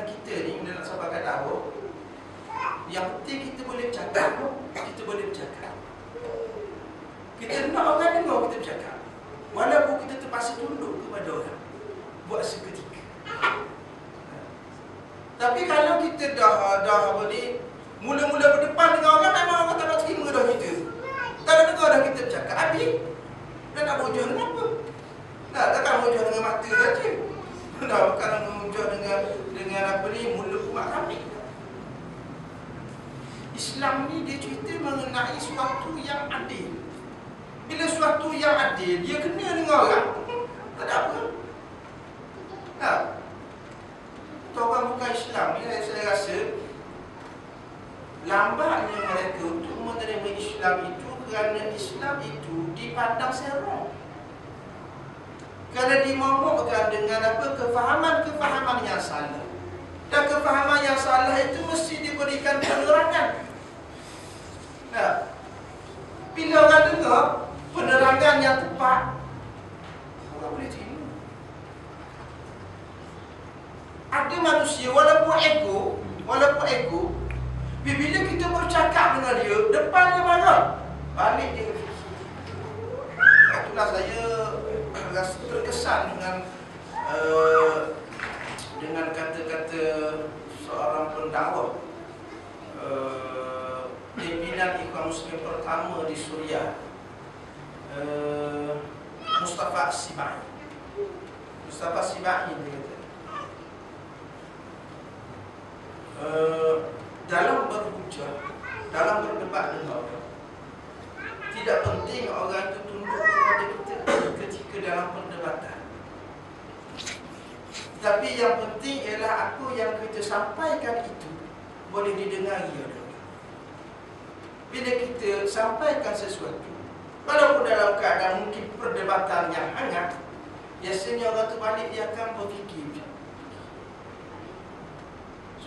kita ni bila nak sampaikan dakwah, yang penting kita boleh bercakap. Kita boleh bercakap. Kita nak orang dengar kita bercakap, walaupun kita terpaksa tunduk kepada orang buat seketika. Tapi kalau kita dah apa ni, mula-mula berdepan dengan orang, memang orang tak nak terima dah kita. Tak nak dengar dah kita bercakap, habis. Dan nak wujud dengan apa? Takkan wujud dengan mata saja. Bukan wujud dengan apa ni, mulut umat kami. Islam ni dia cerita mengenai sesuatu yang adil. Bila sesuatu yang adil, dia kena dengan orang, tak ada apa. Orang bukan Islam ni, saya rasa lambatnya mereka untuk menerima Islam itu kerana Islam itu dipandang serong. Kerana dimomokkan dengan apa? Kefahaman-kefahaman yang salah. Dan kefahaman yang salah itu mesti diberikan penerangan. Bila orang dengar penerangan yang tepat, orang boleh terima. Ada manusia walaupun ego, bila kita bercakap dengan dia, depan dia marah, balik dia berfikir. Itulah saya rasa terkesan dengan kata-kata seorang pendakwah, pimpinan Ikhwan Muslimin pertama di Suriah, Mustafa Sibai. Mustafa Sibai dia kata, dalam berhujah, dalam berdebat dengan orang, tidak penting orang itu tunduk kepada kita ketika dalam perdebatan. Tapi yang penting ialah apa yang kita sampaikan itu boleh didengari oleh orang. Bila kita sampaikan sesuatu, walaupun dalam keadaan mungkin perdebatan yang hangat, biasanya orang tu balik dia akan berfikir.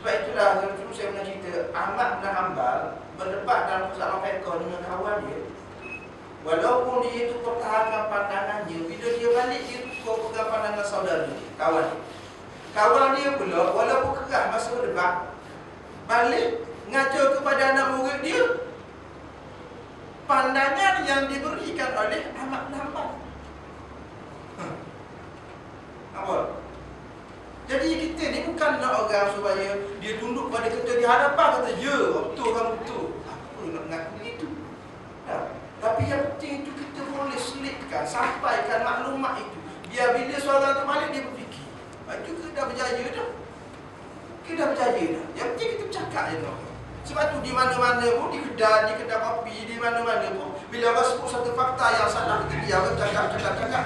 Sebab itulah dulu saya pernah cerita, Ahmad bin Hanbal berdebat dalam persoalan fiqh dengan kawan dia. Walaupun dia itu pertahankan pandangannya, bila dia balik dia tukar pegang pandangan saudara dia, kawan dia. Kawan dia pula walaupun keras masa berdebat, balik ngajar kepada anak murid dia pandangan yang diberikan oleh Ahmad bin Hanbal. Apa? Jadi kita ni bukan nak orang supaya dia tunduk pada kita di hadapan, kata ya betul kan betul. Apa nak mengaku begitu? Tapi yang penting itu kita boleh selitkan, sampaikan maklumat itu, biar bila seorang tu balik dia berfikir, itu kita dah berjaya dah. Kita dah berjaya dah. Yang penting kita bercakap je tau. Sebab tu di mana-mana pun, di kedai kopi, di mana-mana pun, bila orang sebut satu fakta yang salah, kita biar orang cakap.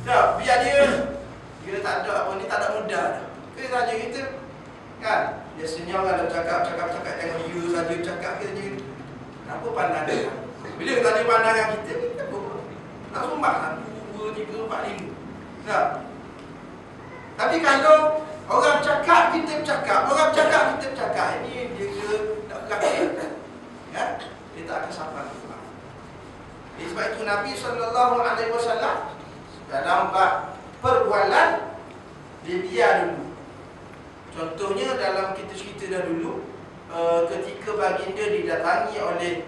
Dah, biar dia tak ada apa ni, tak ada mudah dah. Kita tanya kita, kan? Biasanya orang dah cakap tengok you saja cakap, kita jadi apa pandangan? Bila kita tanya pandangan kita pun nak sumbang 1, 2, 3, 4, 5. Nah. Tapi kalau orang cakap kita bercakap, ini dia nak berkata, ya? Dia tak akan sampai ke depan. Sebab itu Nabi SAW dalam bab perbualan dia biar dulu. Contohnya dalam kita cerita dah dulu, ketika baginda didatangi oleh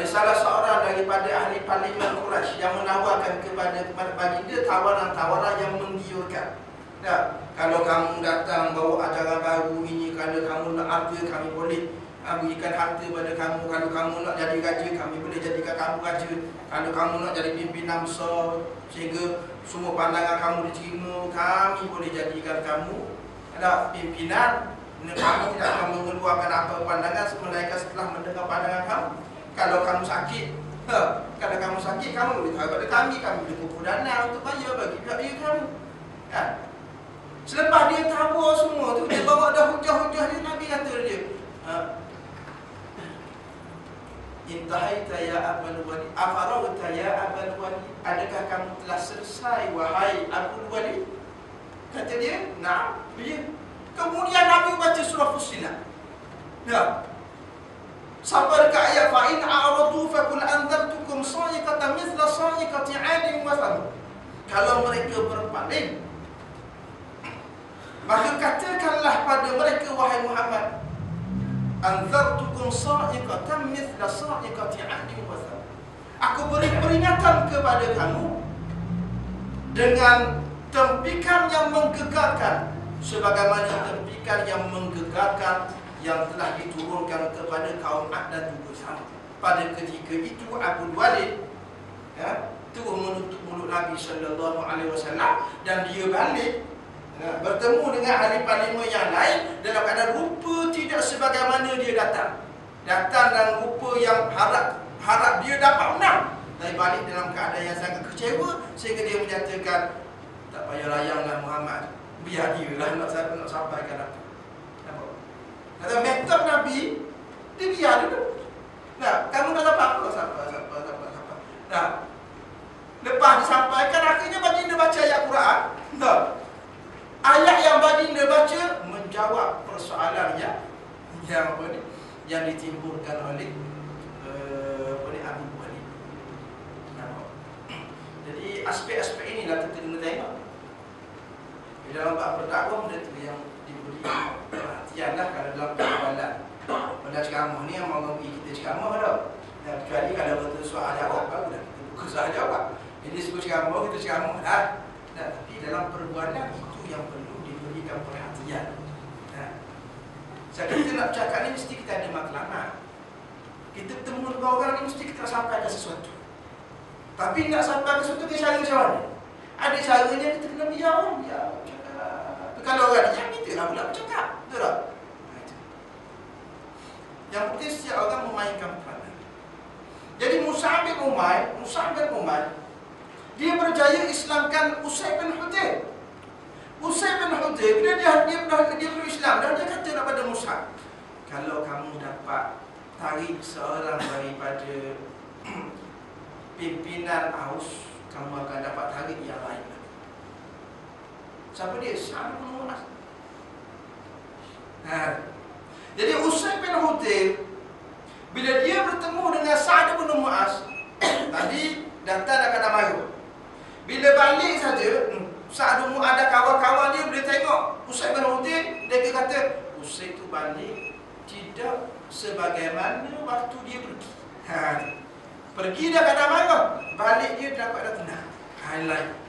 salah seorang daripada ahli parlimen Quraisy yang menawarkan kepada baginda tawaran-tawaran yang menggiurkan. Kalau kamu datang bawa ajaran baru ini, kalau kamu nak apa, kami boleh berikan harta pada kamu. Kalau kamu nak jadi raja, kami boleh jadikan kamu raja. Kalau kamu nak jadi pimpinan besar sehingga semua pandangan kamu diterima, kami boleh jadikan kamu pimpinan. Kami tidak akan mengeluarkan apa pandangan melainkan setelah mendengar pandangan kamu. Kalau kamu sakit, kamu boleh tahu pada kami boleh kumpul dana untuk bayar bagi pihak kamu. Selepas dia tabur semua tu, dia bawa dah hujah-hujah dia, Nabi kata dia, intahaita ya Abul Walid, afaragta ya Abul Walid, adakah kamu telah selesai wahai Abul Walid? Kata dia, nah, ya. Kemudian Nabi baca surah Fussilat. Sampai dekat ayat fa in a'radu fa qul anzartukum sa'iqatan mithla sa'iqati 'adin wa thamud. Kalau mereka berpaling, Maka katakanlah pada mereka, wahai Muhammad, anzartukum sa'iqatan mithla sa'iqati 'adin wa thamud. Aku beri peringatan kepada kamu dengan tempikan yang menggegarkan, sebagaimana tempikan yang menggegarkan yang telah diturunkan kepada kaum 'Ad dan juga Thamud. Pada ketika itu Abu Walid terus menutup mulut Nabi sallallahu alaihi wasallam, dan dia balik bertemu dengan ahli parlimen yang lain dalam keadaan rupa tidak sebagaimana dia datang dan rupa yang harap dia dapat menang, tapi balik dalam keadaan yang sangat kecewa, sehingga dia menyatakan, tak payah layanglah Muhammad, biar dia lah nak sampaikan apa. Kata metode Nabi, dia biar dulu. Nah, kamu dah dapat apa? Sampai. Nah, lepas disampaikan, akhirnya baginda baca ayat Quran. Nah, ayat yang baginda baca menjawab persoalan yang ditimbulkan oleh Abu Walid. Jadi aspek-aspek inilah kita kena tengok. Di dalam bab berdakwah benda tu yang diberi perhatianlah. Kalau dalam perbualan pada ceramah ni yang Allah bagi kita ceramah tau. Dan kecuali kalau betul soal jawab, baru dah kita buka soal jawab. Jadi sebut ceramah, kita ceramah dah. Tapi dalam perbualan itu yang perlu diberikan perhatian. Sebab kita nak bercakap ni mesti kita ada matlamat. Kita bertemu dengan orang ni mesti kita sampaikan sesuatu. Tapi nak sampaikan sesuatu ke cara macam mana? Ada caranya, kita kena biar cakap. Kalau orang diam, kita lah pula bercakap. Betul tak? Yang penting setiap orang memainkan peranan. Jadi Mus'ab bin Umair dia berjaya Islamkan Usaid bin Hudayr. Usaid bin Hudayr bila dia belum Islam, dan dia kata kepada Mus'ab, kalau kamu dapat tarik seorang daripada pimpinan Aus, kamu akan dapat tarik yang lain. Siapa dia? Sa'ad bin Mu'az. Jadi Usaid bin Hudayr bila dia bertemu dengan Sa'ad bin Mu'az, tadi datang dah kena maru. Bila balik saja, Sa'ad bin Mu'az ada kawan-kawan dia boleh tengok Usaid bin Hudayr, dia kata Usaid tu balik tidak sebagaimana waktu dia pergi. Pergi dah kena maru, balik dia dapat dah tenang. Highlight.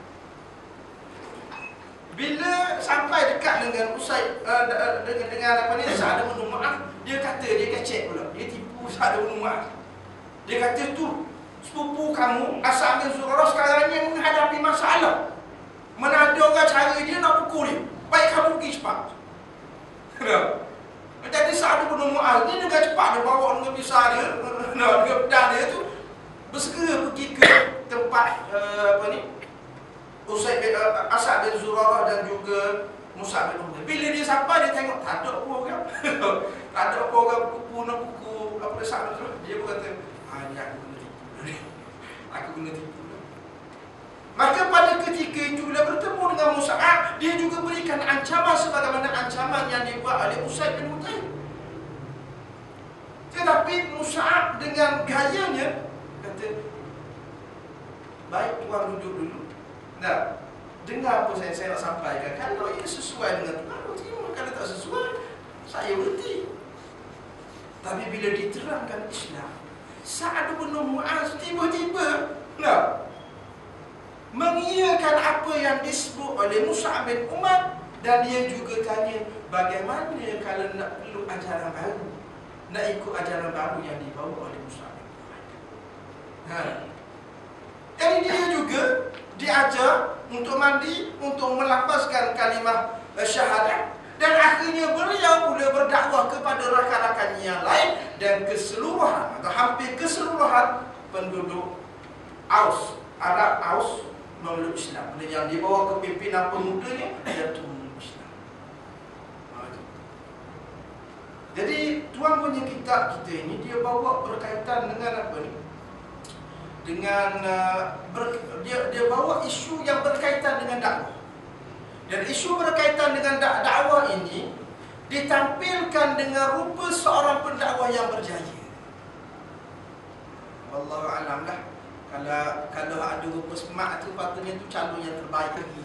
Bila sampai dekat dengan Usaid dengan apa ni, Sa'ad bin Mu'az, dia kata, dia kecek pula, dia tipu Sa'ad bin Mu'az. Dia kata tu sepupu kamu As'ad bin Zurarah sekarang ni menghadapi masalah. Mana ada orang cara dia nak pukul dia, baik kamu pergi cepat. Jadi Sa'ad bin Mu'az ni dengan cepat dia bawa dengan pisau dia, dengan pedang dia tu, bersegera pergi ke tempat As'ad bin Zurarah dan juga Mus'ab bin Umair. Bila dia sampai, dia tengok tak ada apa orang. Tak ada apa orang buku apa Sa'ad bin Zurarah. Dia pun kata, ni aku kena tipu. Aku kena tipu. Maka pada ketika itu bila bertemu dengan Mus'ab, dia juga berikan ancaman sebagaimana ancaman yang dibuat oleh Usaid bin Hudayr. Tetapi Mus'ab dengan gayanya kata, baik tuan duduk dulu. Nah, dengar apa saya nak sampaikan. Kalau ini sesuai dengan Tuhan, terima. Kalau tak sesuai, saya berhenti. Tapi bila diterangkan Islam, Sa'ad bin Mu'az tiba-tiba mengiyakan apa yang disebut oleh Mus'ab bin Umair, dan dia juga tanya bagaimana kalau nak perlu ajaran baru, nak ikut ajaran baru yang dibawa oleh Mus'ab bin Umair. Jadi dia juga diajar untuk mandi, untuk melafazkan kalimah syahadat, dan akhirnya beliau pula berdakwah kepada rakan-rakannya yang lain, dan keseluruhan atau hampir keseluruhan penduduk Aus, Arab Aus memeluk Islam. Dan yang dibawa ke pimpinan pemudanya iaitu memeluk Islam. Jadi tuan punya kitab kita ini dia bawa berkaitan dengan apa ni? Dengan dia bawa isu yang berkaitan dengan dakwah. Dan isu berkaitan dengan dakwah ini ditampilkan dengan rupa seorang pendakwah yang berjaya. Wallahu a'lam lah. Kalau ada rupa smart tu, patutnya tu calon yang terbaik lagi.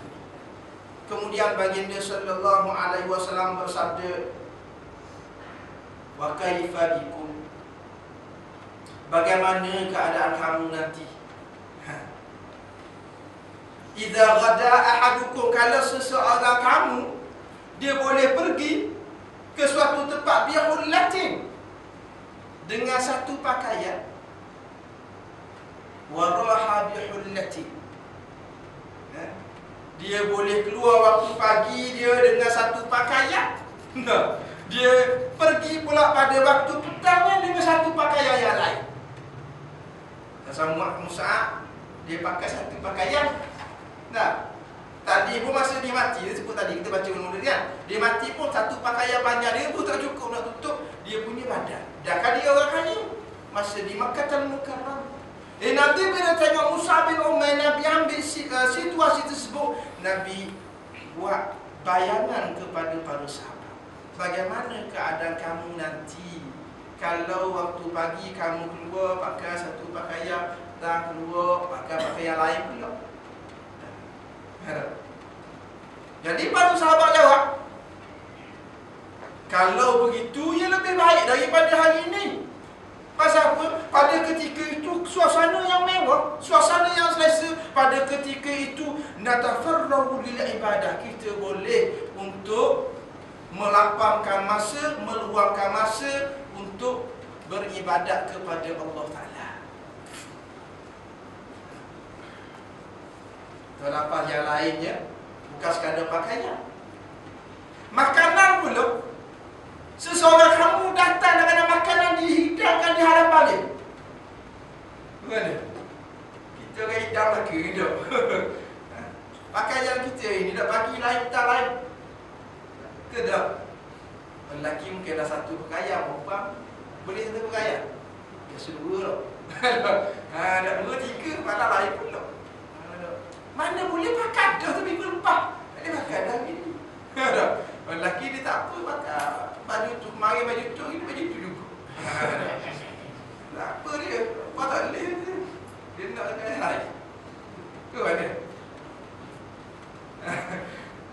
Kemudian baginda sallallahu alaihi wasallam bersabda, "Wa kaifa bikum?" Bagaimana keadaan kamu nanti? Idza ghada ahadukum, kalau seseorang kamu dia boleh pergi ke suatu tempat bihullatin dengan satu pakaian, wa raha bihullatin, dia boleh keluar waktu pagi dia dengan satu pakaian, dia pergi pula pada waktu petangnya dengan satu pakaian yang lain. Sama Mus'ab, dia pakai satu pakaian. Nah, tadi pun masa dia mati, dia sebut tadi, kita baca mula kan, dia mati pun satu pakaian panjang dia pun tak cukup nak tutup dia punya badan. Dah kan dia orang kaya masa di Makkah Al-Mukarram. Nabi bila tengok Mus'ab bin Umair, Nabi ambil situasi tersebut, Nabi buat bayangan kepada para sahabat. Bagaimana keadaan kamu nanti kalau waktu pagi kamu keluar pakai satu pakaian dan keluar pakai pakaian lain pula. Jadi para sahabat jawab, kalau begitu ia lebih baik daripada hari ini. Pasal apa? Pada ketika itu suasana yang mewah, suasana yang selesa. Pada ketika itu natafarrahu lil ibadah, kita boleh untuk melapangkan masa, meluangkan masa untuk beribadat kepada Allah Ta'ala. Terlepas yang lainnya, bukan sekadar pakaian, makanan pula. Seseorang kamu datang dengan makanan dihidangkan di hadapan dia, bagaimana? Kita orang hidang lagi hidup. Pakaian kita ini dah pagi lain, tak lain ke tak? Lelaki mungkin dah satu pakaian, perempuan boleh satu pakaian, biasa dua tau. Dah dua, tiga, malah lain pula. Mana boleh pakai dah tapi berlepas. Tak boleh pakai dah ni. Lelaki dia tak apa pakai baju tu, mari baju tu, ini baju tu juga. Tak apa dia, apa tak boleh dia. Dia nak pakai lain. Ke mana?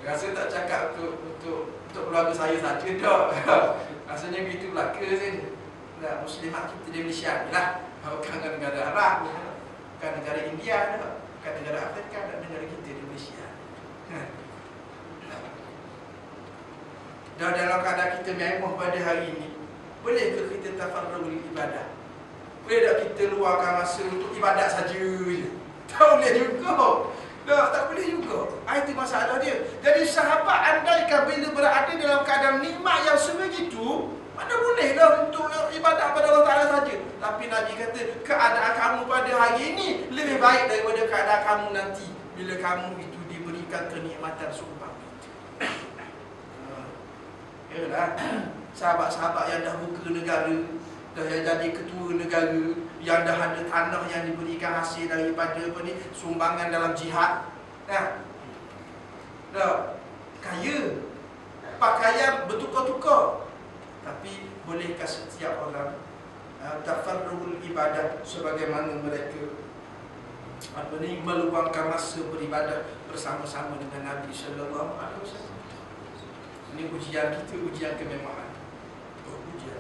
Rasa tak cakap untuk keluarga saya saja tak. Rasanya begitu belaka saja. Nah, Muslimat kita di Malaysia ni lah. Bukan negara Arab, bukan negara India dah. Bukan negara Afrika, dan negara kita di Malaysia. Dan dalam keadaan kita mewah pada hari ini, bolehkah kita tafarruq ibadah? Boleh tak kita luangkan masa untuk ibadat saja je? Tak boleh juga. Tak boleh juga. Itu masalah dia. Jadi sahabat andaikan bila berada dalam keadaan nikmat yang sebegitu, mana bolehlah untuk ibadat pada Allah Ta'ala saja. Tapi Nabi kata, keadaan kamu pada hari ini lebih baik daripada keadaan kamu nanti bila kamu itu diberikan kenikmatan seumpama itu. Yalah, sahabat-sahabat yang dah buka negara, dah jadi ketua negara, yang dah ada tanah yang diberikan hasil daripada sumbangan dalam jihad. Dah kaya, pakaian bertukar-tukar. Tapi bolehkah setiap orang tafarruhul ibadah sebagaimana mereka meluangkan masa beribadah bersama-sama dengan Nabi sallallahu alaihi wasallam? Ini ujian kita, ujian kemewahan. Ujian.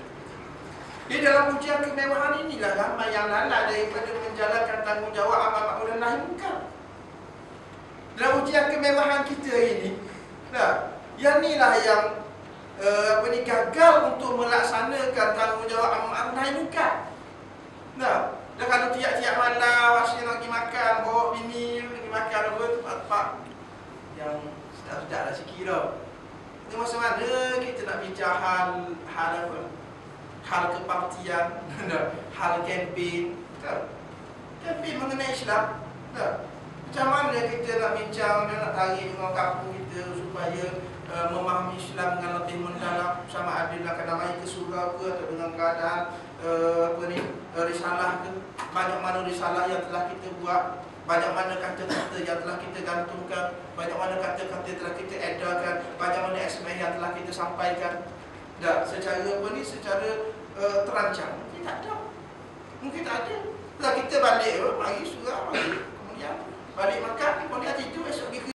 Di dalam ujian kemewahan inilah ramai yang lalai daripada menjalankan tanggungjawab amal ma'ruf dan nahi munkar. Dalam ujian kemewahan kita ini, yang inilah yang gagal untuk melaksanakan tanggungjawab amal ma'ruf nahi munkar. Dan kalau tiap-tiap malam asyik nak pergi makan, bawa bini pergi makan tempat-tempat yang sedap-sedap lah sikit tau. Itu masa mana kita nak bincang hal apa? Hal kepartian, hal kempen, kempen mengenai Islam. Macam mana kita nak bincang, nak tarik dengan kampung kita supaya memahami Islam dengan lebih mendalam, sama ada dalam keadaan main ke surau ke, atau dengan keadaan risalah ke. Banyak mana risalah yang telah kita buat, banyak mana kata-kata yang telah kita gantungkan, banyak mana kata-kata telah kita edarkan, banyak mana eksmen yang telah kita sampaikan. Secara secara terancang. Mungkin tak ada. Mungkin tak ada. Kalau kita balik, mari surau, kemudian balik makan, kemudian tidur, esok pergi